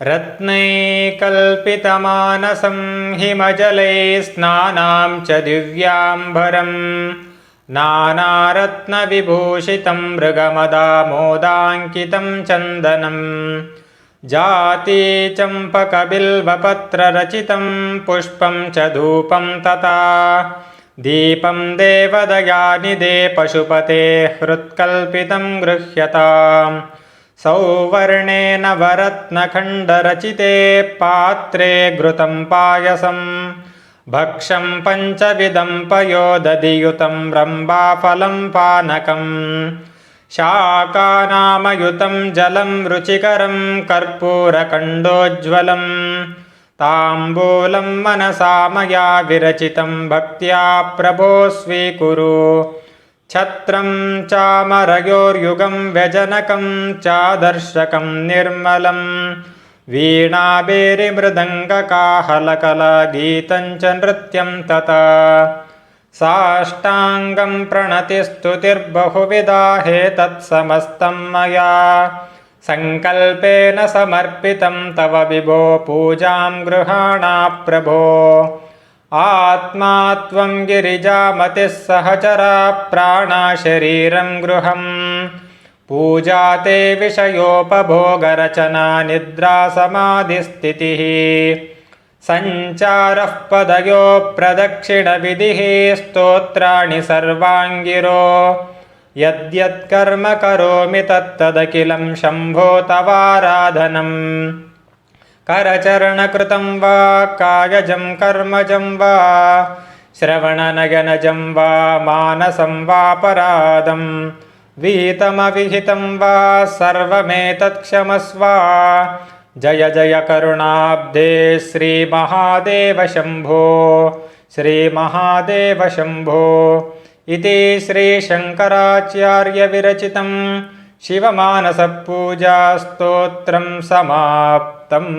रत्नैकल्पितमानसं हिमजलैस्नानां च दिव्याम्बरं नानारत्नविभूषितं मृगमदामोदाङ्कितं चन्दनं जातीचम्पकबिल्वपत्ररचितं पुष्पं च धूपं तथा दीपं देवदयानिदे पशुपते हृत्कल्पितं गृह्यताम् सौवर्णेन वरत्नखण्डरचिते पात्रे घृतं पायसं भक्षं पञ्चविधं पयोदधियुतं रम्भाफलं पानकं शाकानामयुतं जलं रुचिकरं कर्पूरकण्डोज्ज्वलं ताम्बूलं मनसा मया विरचितं भक्त्या प्रभो स्वीकुरु छत्रं चामरयोर्युगं व्यजनकं चादर्शकं निर्मलं वीणाबेरिमृदङ्गकाहलकलागीतं च नृत्यं तथा साष्टाङ्गं प्रणतिस्तुतिर्बहुविधा हेतत्समस्तं मया सङ्कल्पेन समर्पितं तव विभो पूजां गृहाणा प्रभो आत्मा त्वं गिरिजामतिः सहचरा प्राणा शरीरं गृहं पूजा ते विषयोपभोगरचना निद्रा समाधिस्थितिः सञ्चारः पदयो प्रदक्षिणविधिः स्तोत्राणि सर्वाङ्गिरो यद्यत्कर्म करोमि तत्तदखिलं शम्भो तवाराधनम् करचरणकृतं वा कायजं कर्मजं वा श्रवणनयनजं वा मानसं वापराधं वीतमविहितं वा सर्वमेतत्क्षमस्व जय जय करुणाब्धे श्रीमहादेव शम्भो श्रीमहादेव शम्भो इति श्रीशङ्कराचार्यविरचितं शिवमानसपूजास्तोत्रं समाप्तम्।